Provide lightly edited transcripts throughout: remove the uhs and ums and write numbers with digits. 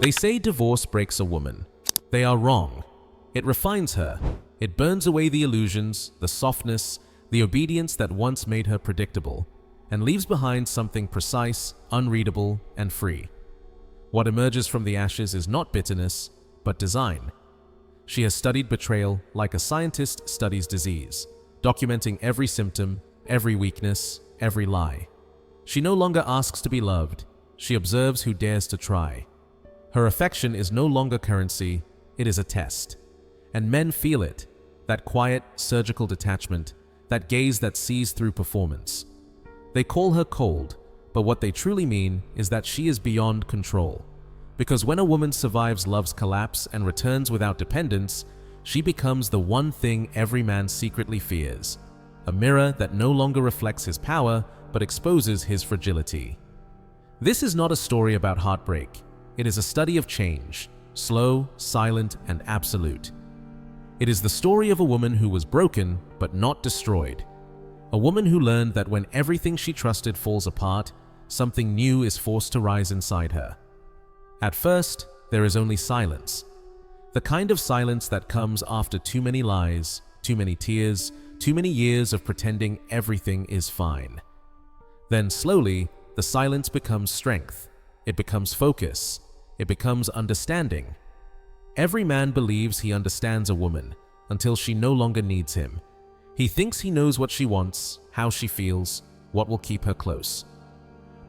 They say divorce breaks a woman. They are wrong. It refines her. It burns away the illusions, the softness, the obedience that once made her predictable, and leaves behind something precise, unreadable, and free. What emerges from the ashes is not bitterness, but design. She has studied betrayal like a scientist studies disease, documenting every symptom, every weakness, every lie. She no longer asks to be loved. She observes who dares to try. Her affection is no longer currency, it is a test. And men feel it, that quiet, surgical detachment, that gaze that sees through performance. They call her cold, but what they truly mean is that she is beyond control. Because when a woman survives love's collapse and returns without dependence, she becomes the one thing every man secretly fears, a mirror that no longer reflects his power but exposes his fragility. This is not a story about heartbreak. It is a study of change, slow, silent, and absolute. It is the story of a woman who was broken but not destroyed. A woman who learned that when everything she trusted falls apart, something new is forced to rise inside her. At first, there is only silence. The kind of silence that comes after too many lies, too many tears, too many years of pretending everything is fine. Then slowly, the silence becomes strength. It becomes focus. It becomes understanding. Every man believes he understands a woman until she no longer needs him. He thinks he knows what she wants, how she feels, what will keep her close.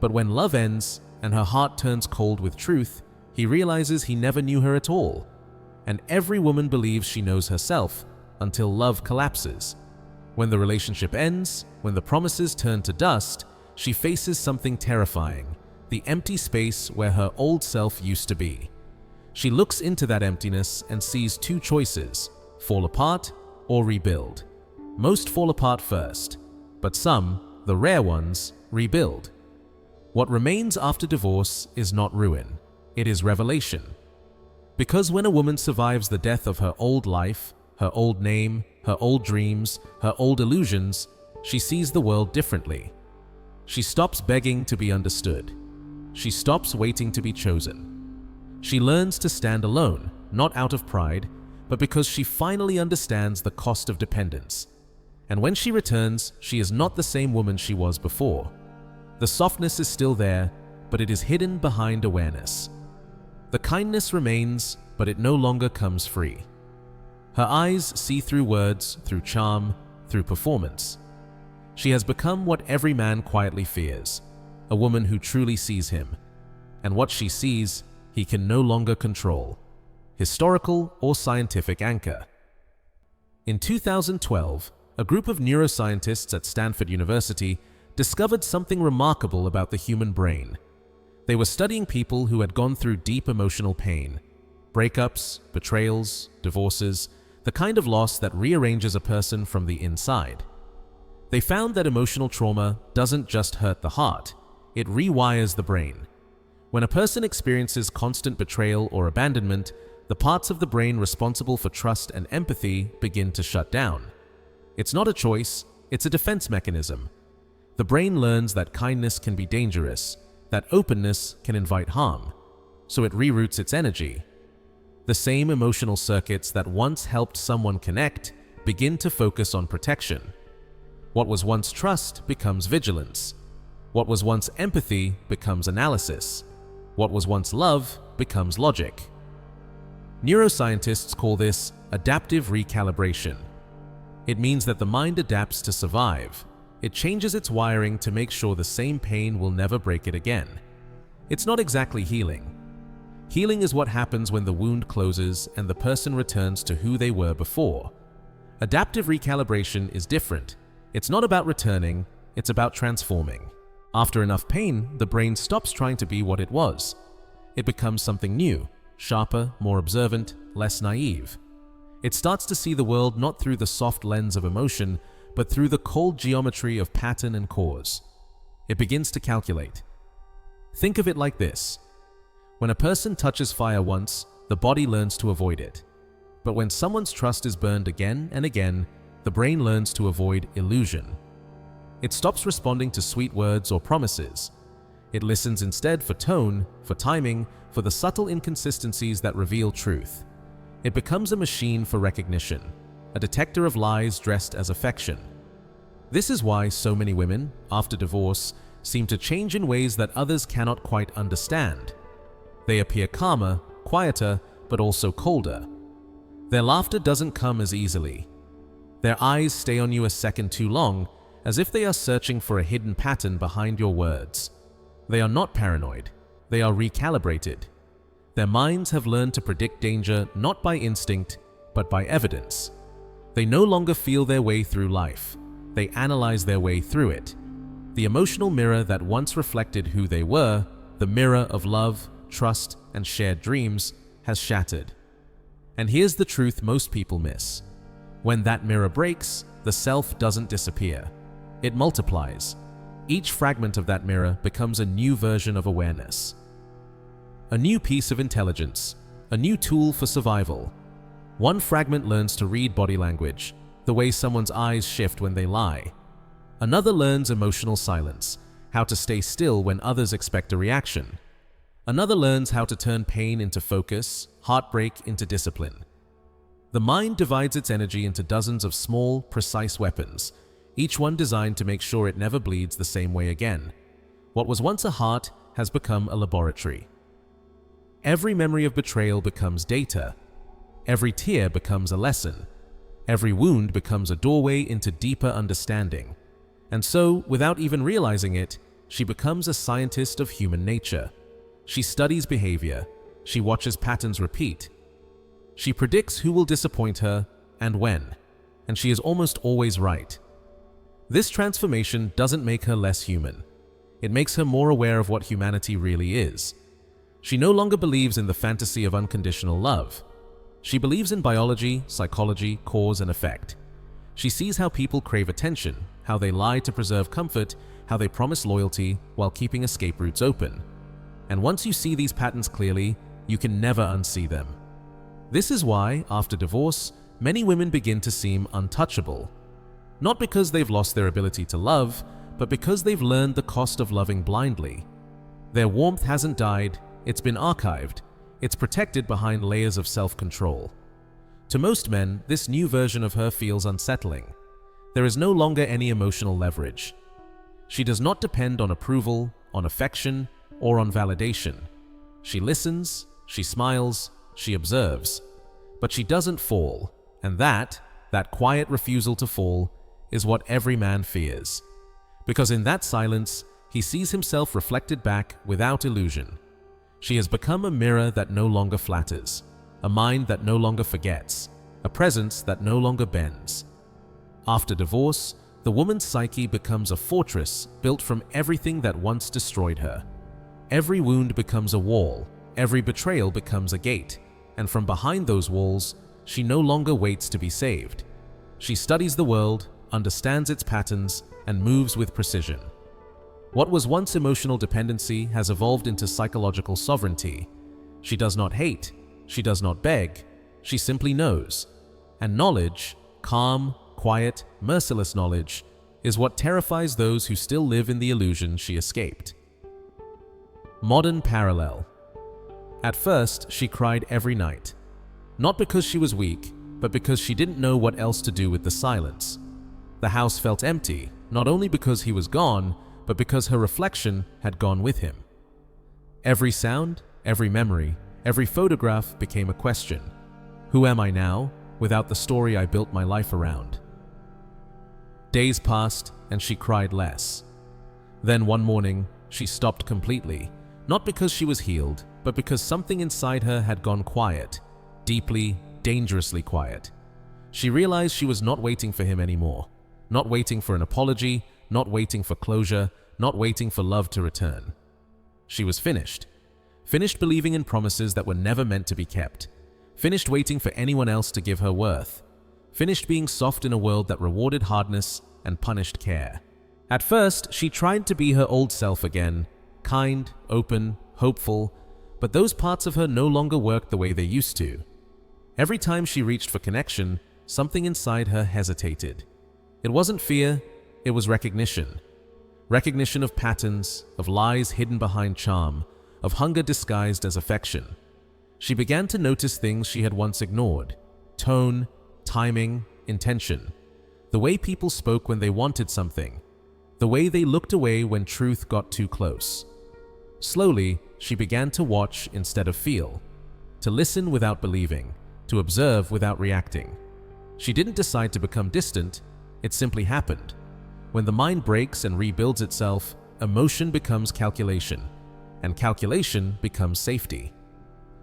But when love ends and her heart turns cold with truth, he realizes he never knew her at all. And every woman believes she knows herself until love collapses. When the relationship ends, when the promises turn to dust, she faces something terrifying, the empty space where her old self used to be. She looks into that emptiness and sees two choices: fall apart or rebuild. Most fall apart first, but some, the rare ones, rebuild. What remains after divorce is not ruin, it is revelation. Because when a woman survives the death of her old life, her old name, her old dreams, her old illusions, she sees the world differently. She stops begging to be understood. She stops waiting to be chosen. She learns to stand alone, not out of pride, but because she finally understands the cost of dependence. And when she returns, she is not the same woman she was before. The softness is still there, but it is hidden behind awareness. The kindness remains, but it no longer comes free. Her eyes see through words, through charm, through performance. She has become what every man quietly fears, a woman who truly sees him. And what she sees, he can no longer control. Historical or scientific anchor. In 2012, a group of neuroscientists at Stanford University discovered something remarkable about the human brain. They were studying people who had gone through deep emotional pain, breakups, betrayals, divorces, the kind of loss that rearranges a person from the inside. They found that emotional trauma doesn't just hurt the heart, it rewires the brain. When a person experiences constant betrayal or abandonment, the parts of the brain responsible for trust and empathy begin to shut down. It's not a choice, it's a defense mechanism. The brain learns that kindness can be dangerous, that openness can invite harm, so it reroutes its energy. The same emotional circuits that once helped someone connect begin to focus on protection. What was once trust becomes vigilance. What was once empathy becomes analysis. What was once love becomes logic. Neuroscientists call this adaptive recalibration. It means that the mind adapts to survive. It changes its wiring to make sure the same pain will never break it again. It's not exactly healing. Healing is what happens when the wound closes and the person returns to who they were before. Adaptive recalibration is different. It's not about returning, it's about transforming. After enough pain, the brain stops trying to be what it was. It becomes something new, sharper, more observant, less naive. It starts to see the world not through the soft lens of emotion, but through the cold geometry of pattern and cause. It begins to calculate. Think of it like this. When a person touches fire once, the body learns to avoid it. But when someone's trust is burned again and again, the brain learns to avoid illusion. It stops responding to sweet words or promises. It listens instead for tone, for timing, for the subtle inconsistencies that reveal truth. It becomes a machine for recognition, a detector of lies dressed as affection. This is why so many women, after divorce, seem to change in ways that others cannot quite understand. They appear calmer, quieter, but also colder. Their laughter doesn't come as easily. Their eyes stay on you a second too long, as if they are searching for a hidden pattern behind your words. They are not paranoid. They are recalibrated. Their minds have learned to predict danger not by instinct, but by evidence. They no longer feel their way through life. They analyze their way through it. The emotional mirror that once reflected who they were, the mirror of love, trust, and shared dreams, has shattered. And here's the truth most people miss. When that mirror breaks, the self doesn't disappear. It multiplies. Each fragment of that mirror becomes a new version of awareness. A new piece of intelligence, a new tool for survival. One fragment learns to read body language, the way someone's eyes shift when they lie. Another learns emotional silence, how to stay still when others expect a reaction. Another learns how to turn pain into focus, heartbreak into discipline. The mind divides its energy into dozens of small, precise weapons, each one designed to make sure it never bleeds the same way again. What was once a heart has become a laboratory. Every memory of betrayal becomes data. Every tear becomes a lesson. Every wound becomes a doorway into deeper understanding. And so, without even realizing it, she becomes a scientist of human nature. She studies behavior. She watches patterns repeat. She predicts who will disappoint her and when, and she is almost always right. This transformation doesn't make her less human. It makes her more aware of what humanity really is. She no longer believes in the fantasy of unconditional love. She believes in biology, psychology, cause and effect. She sees how people crave attention, how they lie to preserve comfort, how they promise loyalty while keeping escape routes open. And once you see these patterns clearly, you can never unsee them. This is why, after divorce, many women begin to seem untouchable. Not because they've lost their ability to love, but because they've learned the cost of loving blindly. Their warmth hasn't died, it's been archived. It's protected behind layers of self-control. To most men, this new version of her feels unsettling. There is no longer any emotional leverage. She does not depend on approval, on affection, or on validation. She listens, she smiles, she observes. But she doesn't fall, and that quiet refusal to fall, is what every man fears. Because in that silence, he sees himself reflected back without illusion. She has become a mirror that no longer flatters, a mind that no longer forgets, a presence that no longer bends. After divorce, the woman's psyche becomes a fortress built from everything that once destroyed her. Every wound becomes a wall, every betrayal becomes a gate, and from behind those walls, she no longer waits to be saved. She studies the world, understands its patterns, and moves with precision. What was once emotional dependency has evolved into psychological sovereignty. She does not hate, she does not beg, she simply knows. And knowledge, calm, quiet, merciless knowledge, is what terrifies those who still live in the illusion she escaped. Modern parallel. At first, she cried every night. Not because she was weak, but because she didn't know what else to do with the silence. The house felt empty, not only because he was gone, but because her reflection had gone with him. Every sound, every memory, every photograph became a question. Who am I now, without the story I built my life around? Days passed, and she cried less. Then one morning, she stopped completely, not because she was healed, but because something inside her had gone quiet, deeply, dangerously quiet. She realized she was not waiting for him anymore. Not waiting for an apology, not waiting for closure, not waiting for love to return. She was finished. Finished believing in promises that were never meant to be kept. Finished waiting for anyone else to give her worth. Finished being soft in a world that rewarded hardness and punished care. At first, she tried to be her old self again, kind, open, hopeful, but those parts of her no longer worked the way they used to. Every time she reached for connection, something inside her hesitated. It wasn't fear, it was recognition. recognition of patterns, of lies hidden behind charm, of hunger disguised as affection. She began to notice things she had once ignored: tone, timing, intention, the way people spoke when they wanted something, the way they looked away when truth got too close. Slowly, she began to watch instead of feel, to listen without believing, to observe without reacting. She didn't decide to become distant, it simply happened. When the mind breaks and rebuilds itself, emotion becomes calculation, and calculation becomes safety.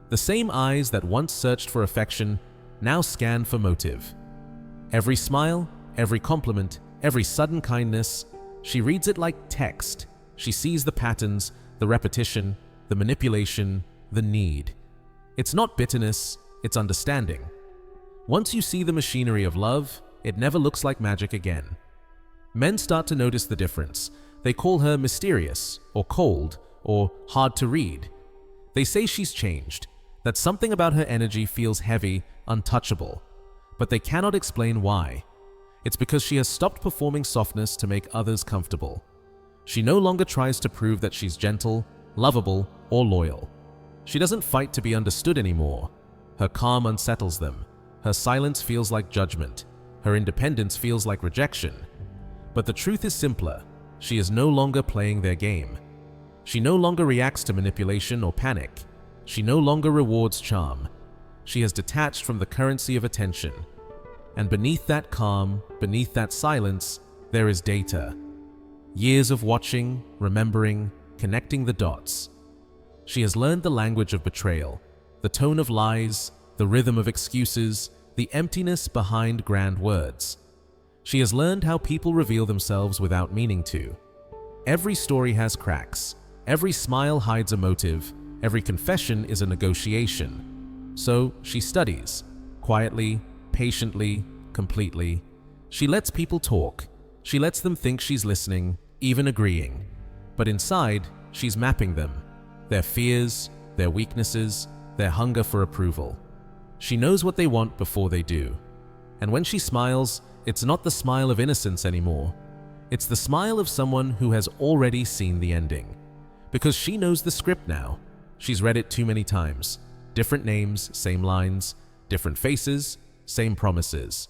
The same eyes that once searched for affection now scan for motive. Every smile, every compliment, every sudden kindness, she reads it like text. She sees the patterns, the repetition, the manipulation, the need. It's not bitterness, it's understanding. Once you see the machinery of love, it never looks like magic again. Men start to notice the difference. They call her mysterious, or cold, or hard to read. They say she's changed, that something about her energy feels heavy, untouchable. But they cannot explain why. It's because she has stopped performing softness to make others comfortable. She no longer tries to prove that she's gentle, lovable, or loyal. She doesn't fight to be understood anymore. Her calm unsettles them. Her silence feels like judgment. Her independence feels like rejection. But the truth is simpler. She is no longer playing their game. She no longer reacts to manipulation or panic. She no longer rewards charm. She has detached from the currency of attention. And beneath that calm, beneath that silence, there is data. Years of watching, remembering, connecting the dots. She has learned the language of betrayal, the tone of lies, the rhythm of excuses, the emptiness behind grand words. She has learned how people reveal themselves without meaning to. Every story has cracks. Every smile hides a motive. Every confession is a negotiation. So she studies, quietly, patiently, completely. She lets people talk. She lets them think she's listening, even agreeing. But inside, she's mapping them, their fears, their weaknesses, their hunger for approval. She knows what they want before they do. And when she smiles, it's not the smile of innocence anymore. It's the smile of someone who has already seen the ending. Because she knows the script now. She's read it too many times. Different names, same lines. Different faces, same promises.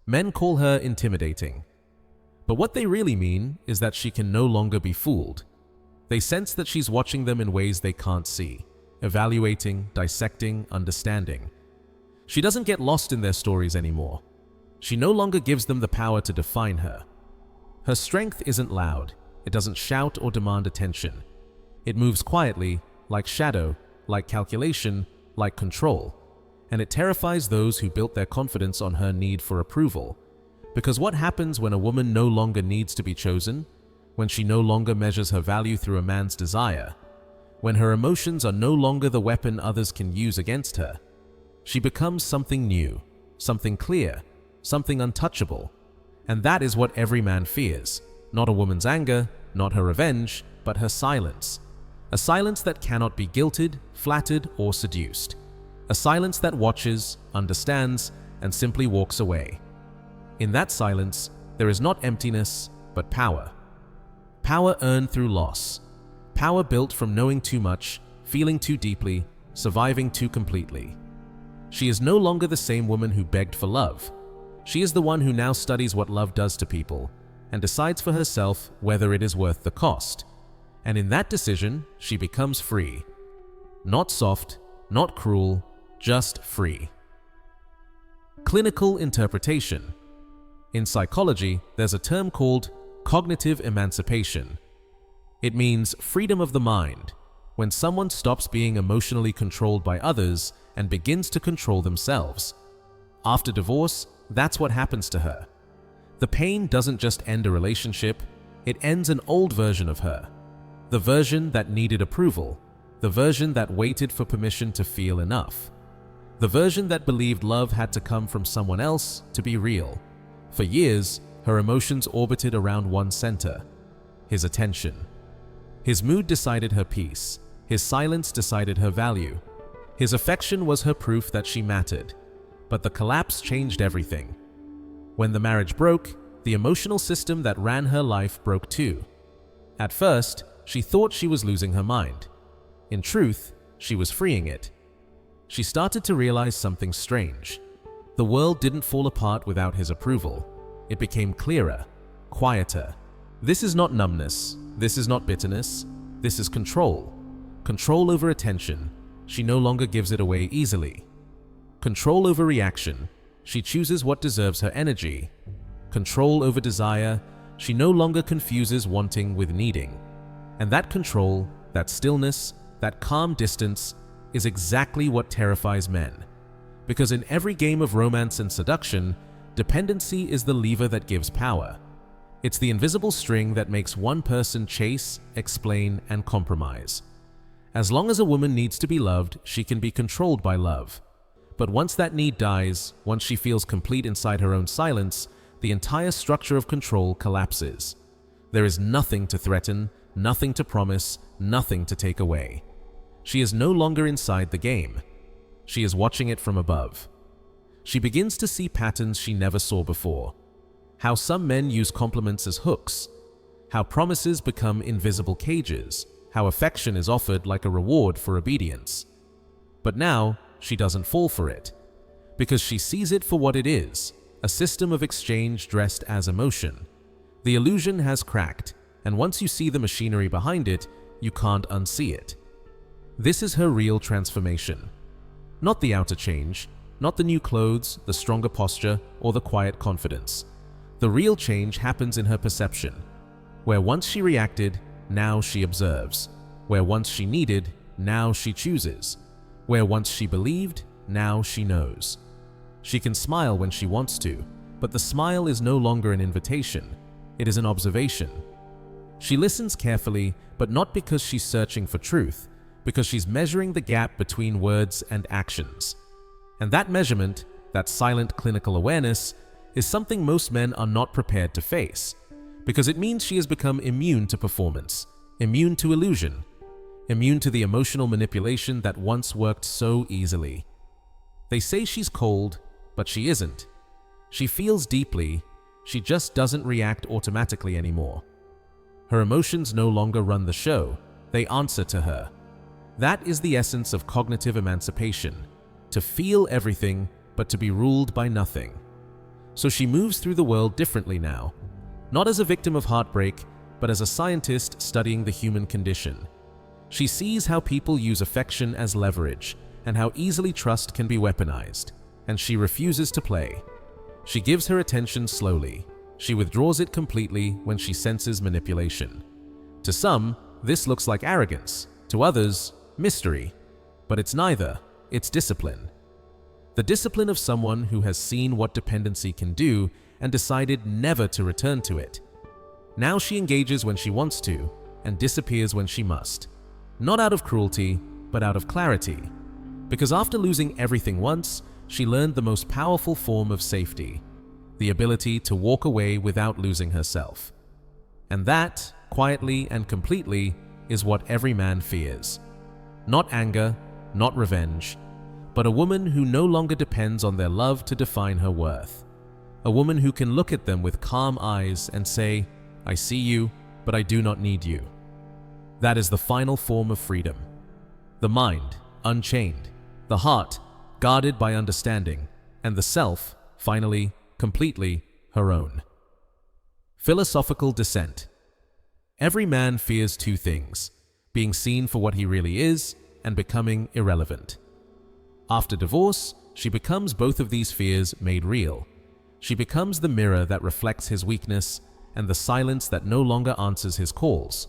Men call her intimidating. But what they really mean is that she can no longer be fooled. They sense that she's watching them in ways they can't see, evaluating, dissecting, understanding. She doesn't get lost in their stories anymore. She no longer gives them the power to define her. Her strength isn't loud. It doesn't shout or demand attention. It moves quietly, like shadow, like calculation, like control. And it terrifies those who built their confidence on her need for approval. Because what happens when a woman no longer needs to be chosen? When she no longer measures her value through a man's desire? When her emotions are no longer the weapon others can use against her? She becomes something new, something clear, something untouchable. And that is what every man fears. Not a woman's anger, not her revenge, but her silence. A silence that cannot be guilted, flattered, or seduced. A silence that watches, understands, and simply walks away. In that silence, there is not emptiness, but power. Power earned through loss. Power built from knowing too much, feeling too deeply, surviving too completely. She is no longer the same woman who begged for love. She is the one who now studies what love does to people and decides for herself whether it is worth the cost. And in that decision, she becomes free. Not soft, not cruel, just free. Clinical interpretation. In psychology, there's a term called cognitive emancipation. It means freedom of the mind, when someone stops being emotionally controlled by others and begins to control themselves. After divorce, that's what happens to her. The pain doesn't just end a relationship, it ends an old version of her. The version that needed approval, the version that waited for permission to feel enough. The version that believed love had to come from someone else to be real. For years, her emotions orbited around one center: his attention. His mood decided her peace. His silence decided her value. His affection was her proof that she mattered. But the collapse changed everything. When the marriage broke, the emotional system that ran her life broke too. At first, she thought she was losing her mind. In truth, she was freeing it. She started to realize something strange. The world didn't fall apart without his approval. It became clearer, quieter. This is not numbness. This is not bitterness. This is control. Control over attention. She no longer gives it away easily. Control over reaction. She chooses what deserves her energy. Control over desire. She no longer confuses wanting with needing. And that control, that stillness, that calm distance is exactly what terrifies men. Because in every game of romance and seduction, dependency is the lever that gives power. It's the invisible string that makes one person chase, explain, and compromise. As long as a woman needs to be loved, she can be controlled by love. But once that need dies, once she feels complete inside her own silence, the entire structure of control collapses. There is nothing to threaten, nothing to promise, nothing to take away. She is no longer inside the game. She is watching it from above. She begins to see patterns she never saw before. How some men use compliments as hooks. How promises become invisible cages. How affection is offered like a reward for obedience. But now, she doesn't fall for it. Because she sees it for what it is, a system of exchange dressed as emotion. The illusion has cracked, and once you see the machinery behind it, you can't unsee it. This is her real transformation. Not the outer change, not the new clothes, the stronger posture, or the quiet confidence. The real change happens in her perception. Where once she reacted, now she observes. Where once she needed, now she chooses. Where once she believed, now she knows. She can smile when she wants to, but the smile is no longer an invitation. It is an observation. She listens carefully, but not because she's searching for truth, because she's measuring the gap between words and actions. And that measurement, that silent clinical awareness, is something most men are not prepared to face, because it means she has become immune to performance, immune to illusion, immune to the emotional manipulation that once worked so easily. They say she's cold, but she isn't. She feels deeply, she just doesn't react automatically anymore. Her emotions no longer run the show, they answer to her. That is the essence of cognitive emancipation, to feel everything, but to be ruled by nothing. So she moves through the world differently now, not as a victim of heartbreak, but as a scientist studying the human condition. She sees how people use affection as leverage, and how easily trust can be weaponized, and she refuses to play. She gives her attention slowly. She withdraws it completely when she senses manipulation. To some, this looks like arrogance. To others, mystery. But it's neither. It's discipline. The discipline of someone who has seen what dependency can do and decided never to return to it. Now she engages when she wants to and disappears when she must. Not out of cruelty, but out of clarity. Because after losing everything once, she learned the most powerful form of safety, the ability to walk away without losing herself. And that, quietly and completely, is what every man fears. Not anger, not revenge, but a woman who no longer depends on their love to define her worth. A woman who can look at them with calm eyes and say, "I see you, but I do not need you." That is the final form of freedom. The mind, unchained. The heart, guarded by understanding. And the self, finally, completely, her own. Philosophical descent. Every man fears two things: being seen for what he really is and becoming irrelevant. After divorce, she becomes both of these fears made real. She becomes the mirror that reflects his weakness and the silence that no longer answers his calls.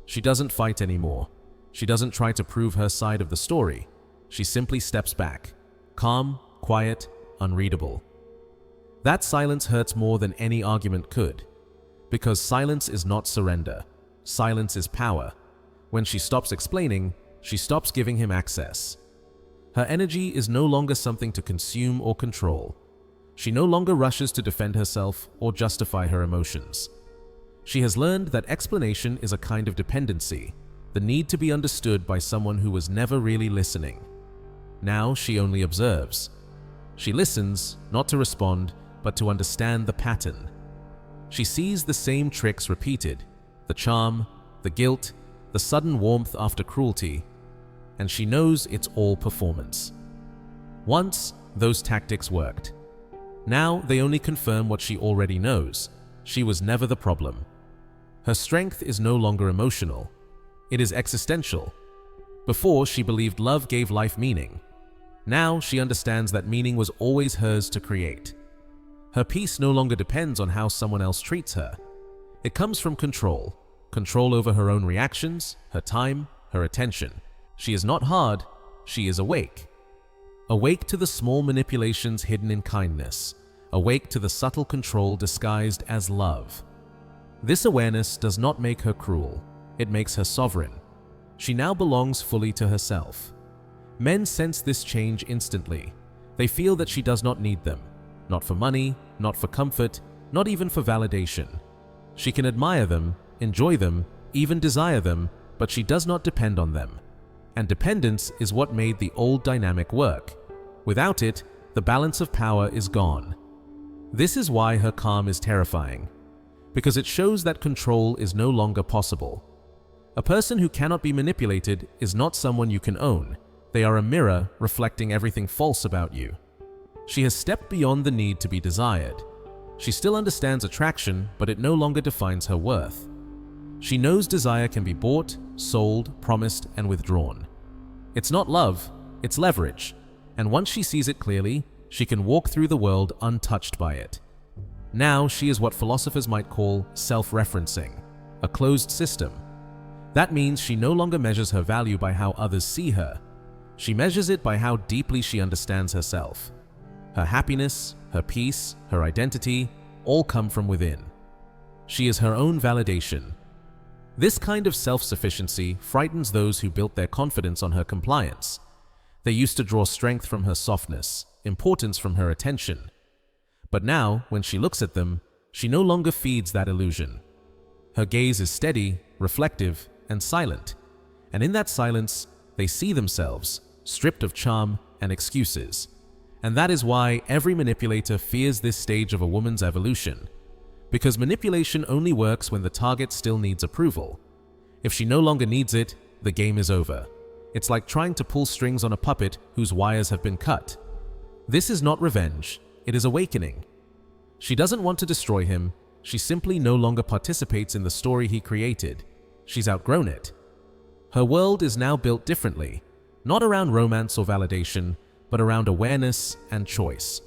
She doesn't fight anymore. She doesn't try to prove her side of the story. She simply steps back, calm, quiet, unreadable. That silence hurts more than any argument could, because silence is not surrender. Silence is power. When she stops explaining, she stops giving him access. Her energy is no longer something to consume or control. She no longer rushes to defend herself or justify her emotions. She has learned that explanation is a kind of dependency, the need to be understood by someone who was never really listening. Now she only observes. She listens, not to respond, but to understand the pattern. She sees the same tricks repeated, the charm, the guilt, the sudden warmth after cruelty, and she knows it's all performance. Once, those tactics worked. Now they only confirm what she already knows. She was never the problem. Her strength is no longer emotional. It is existential. Before, she believed love gave life meaning. Now she understands that meaning was always hers to create. Her peace no longer depends on how someone else treats her. It comes from control. Control over her own reactions, her time, her attention. She is not hard, she is awake. Awake to the small manipulations hidden in kindness. Awake to the subtle control disguised as love. This awareness does not make her cruel. It makes her sovereign. She now belongs fully to herself. Men sense this change instantly. They feel that she does not need them. Not for money, not for comfort, not even for validation. She can admire them, enjoy them, even desire them, but she does not depend on them. And dependence is what made the old dynamic work. Without it, the balance of power is gone. This is why her calm is terrifying, because it shows that control is no longer possible. A person who cannot be manipulated is not someone you can own. They are a mirror reflecting everything false about you. She has stepped beyond the need to be desired. She still understands attraction, but it no longer defines her worth. She knows desire can be bought, sold, promised, and withdrawn. It's not love, it's leverage. And once she sees it clearly, she can walk through the world untouched by it. Now she is what philosophers might call self-referencing, a closed system. That means she no longer measures her value by how others see her. She measures it by how deeply she understands herself. Her happiness, her peace, her identity, all come from within. She is her own validation. This kind of self-sufficiency frightens those who built their confidence on her compliance. They used to draw strength from her softness, importance from her attention. But now, when she looks at them, she no longer feeds that illusion. Her gaze is steady, reflective, and silent. And in that silence, they see themselves, stripped of charm and excuses. And that is why every manipulator fears this stage of a woman's evolution. Because manipulation only works when the target still needs approval. If she no longer needs it, the game is over. It's like trying to pull strings on a puppet whose wires have been cut. This is not revenge, it is awakening. She doesn't want to destroy him, she simply no longer participates in the story he created. She's outgrown it. Her world is now built differently, not around romance or validation, but around awareness and choice.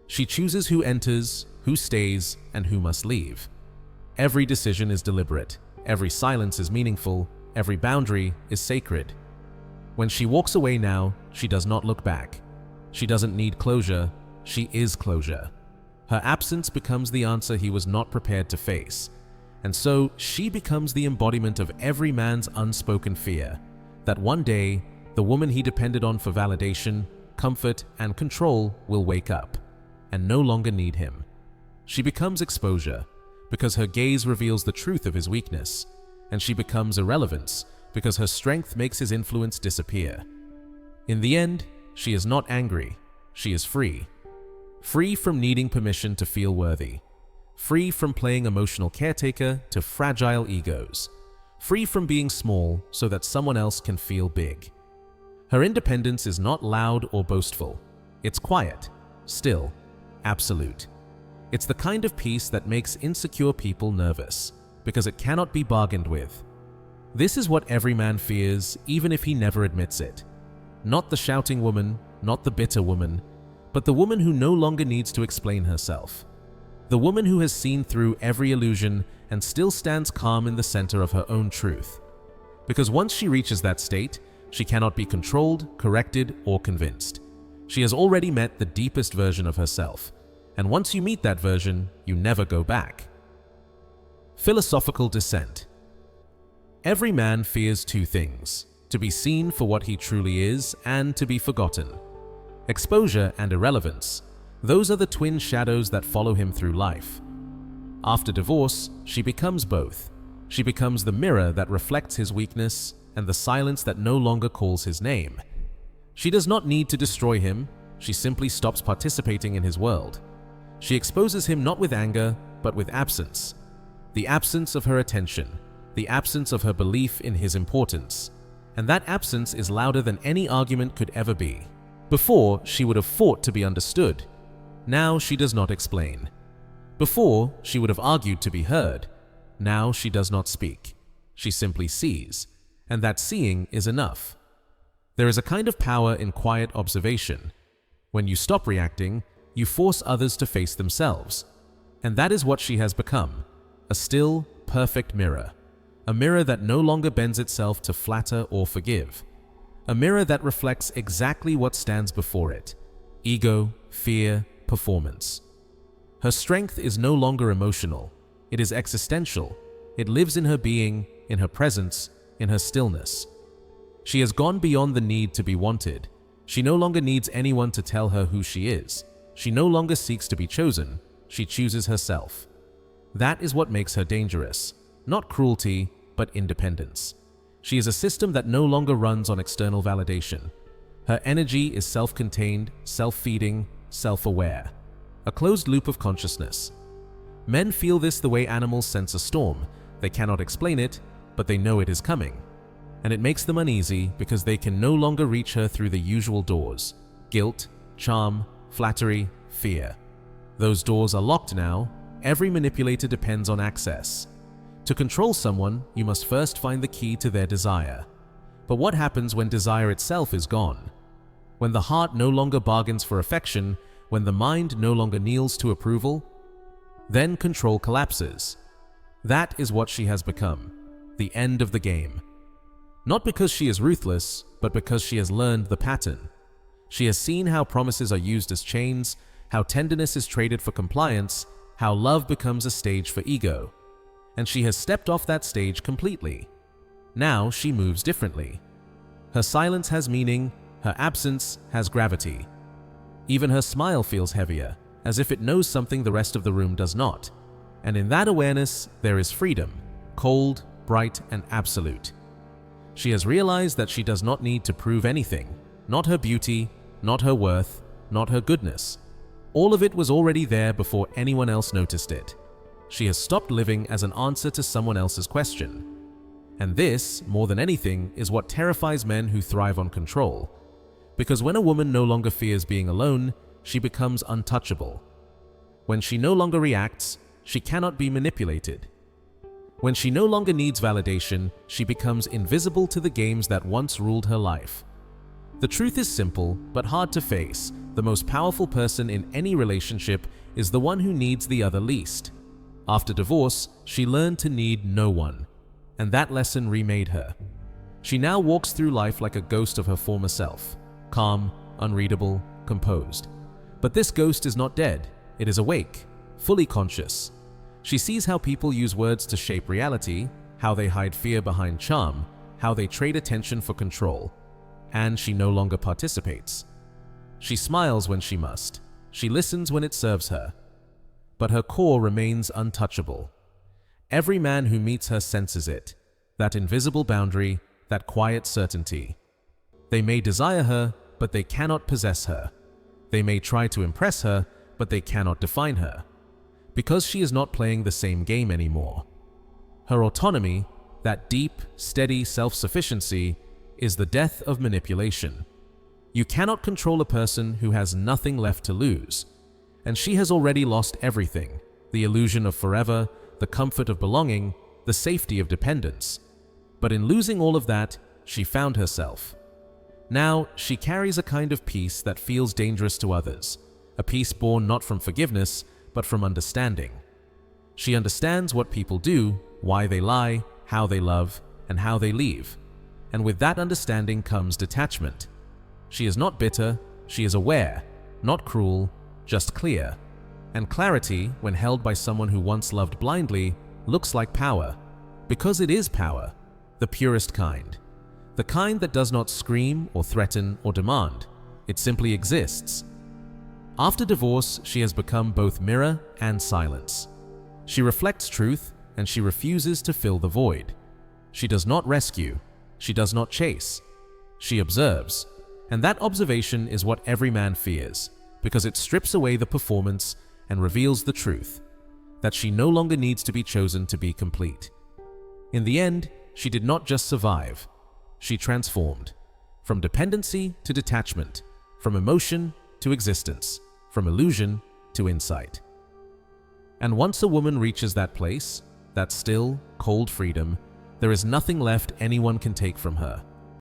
She chooses who enters, who stays, and who must leave. Every decision is deliberate, every silence is meaningful, every boundary is sacred. When she walks away now, she does not look back. She doesn't need closure, she is closure. Her absence becomes the answer he was not prepared to face. And so she becomes the embodiment of every man's unspoken fear, that one day, the woman he depended on for validation, comfort, and control will wake up and no longer need him. She becomes exposure because her gaze reveals the truth of his weakness, and she becomes irrelevance because her strength makes his influence disappear. In the end, she is not angry, she is free. Free from needing permission to feel worthy. Free from playing emotional caretaker to fragile egos. Free from being small so that someone else can feel big. Her independence is not loud or boastful. It's quiet, still, absolute. It's the kind of peace that makes insecure people nervous, because it cannot be bargained with. This is what every man fears, even if he never admits it. Not the shouting woman, not the bitter woman, but the woman who no longer needs to explain herself. The woman who has seen through every illusion and still stands calm in the center of her own truth. Because once she reaches that state, she cannot be controlled, corrected, or convinced. She has already met the deepest version of herself, and once you meet that version, you never go back. Philosophical dissent. Every man fears two things: to be seen for what he truly is and to be forgotten. Exposure and irrelevance, those are the twin shadows that follow him through life. After divorce, she becomes both. She becomes the mirror that reflects his weakness and the silence that no longer calls his name. She does not need to destroy him, she simply stops participating in his world. She exposes him not with anger, but with absence. The absence of her attention, the absence of her belief in his importance. And that absence is louder than any argument could ever be. Before, she would have fought to be understood. Now she does not explain. Before, she would have argued to be heard. Now she does not speak. She simply sees, and that seeing is enough. There is a kind of power in quiet observation. When you stop reacting, you force others to face themselves. And that is what she has become, a still, perfect mirror. A mirror that no longer bends itself to flatter or forgive. A mirror that reflects exactly what stands before it: ego, fear, performance. Her strength is no longer emotional. It is existential. It lives in her being, in her presence, in her stillness. She has gone beyond the need to be wanted. She no longer needs anyone to tell her who she is. She no longer seeks to be chosen. She chooses herself. That is what makes her dangerous. Not cruelty, but independence. She is a system that no longer runs on external validation. Her energy is self-contained, self-feeding, self-aware. A closed loop of consciousness. Men feel this the way animals sense a storm. They cannot explain it, but they know it is coming. And it makes them uneasy because they can no longer reach her through the usual doors: guilt, charm, flattery, fear. Those doors are locked now. Every manipulator depends on access. To control someone, you must first find the key to their desire. But what happens when desire itself is gone? When the heart no longer bargains for affection, when the mind no longer kneels to approval? Then control collapses. That is what she has become, the end of the game. Not because she is ruthless, but because she has learned the pattern. She has seen how promises are used as chains, how tenderness is traded for compliance, how love becomes a stage for ego. And she has stepped off that stage completely. Now she moves differently. Her silence has meaning, her absence has gravity. Even her smile feels heavier, as if it knows something the rest of the room does not. And in that awareness, there is freedom, cold, bright, and absolute. She has realized that she does not need to prove anything, not her beauty, not her worth, not her goodness. All of it was already there before anyone else noticed it. She has stopped living as an answer to someone else's question. And this, more than anything, is what terrifies men who thrive on control. Because when a woman no longer fears being alone, she becomes untouchable. When she no longer reacts, she cannot be manipulated. When she no longer needs validation, she becomes invisible to the games that once ruled her life. The truth is simple, but hard to face. The most powerful person in any relationship is the one who needs the other least. After divorce, she learned to need no one, and that lesson remade her. She now walks through life like a ghost of her former self, calm, unreadable, composed. But this ghost is not dead. It is awake, fully conscious. She sees how people use words to shape reality, how they hide fear behind charm, how they trade attention for control, and she no longer participates. She smiles when she must. She listens when it serves her. But her core remains untouchable. Every man who meets her senses it, that invisible boundary, that quiet certainty. They may desire her, but they cannot possess her. They may try to impress her, but they cannot define her. Because she is not playing the same game anymore. Her autonomy, that deep, steady self-sufficiency, is the death of manipulation. You cannot control a person who has nothing left to lose. And she has already lost everything: the illusion of forever, the comfort of belonging, the safety of dependence. But in losing all of that, she found herself. Now, she carries a kind of peace that feels dangerous to others, a peace born not from forgiveness, but from understanding. She understands what people do, why they lie, how they love, and how they leave. And with that understanding comes detachment. She is not bitter, she is aware, not cruel, just clear. And clarity, when held by someone who once loved blindly, looks like power. Because it is power, the purest kind. The kind that does not scream or threaten or demand. It simply exists. After divorce, she has become both mirror and silence. She reflects truth, and she refuses to fill the void. She does not rescue. She does not chase. She observes. And that observation is what every man fears, because it strips away the performance and reveals the truth, that she no longer needs to be chosen to be complete. In the end, she did not just survive. She transformed. From dependency to detachment, from emotion to existence, from illusion to insight. And once a woman reaches that still, cold freedom, there is nothing left anyone can take from her.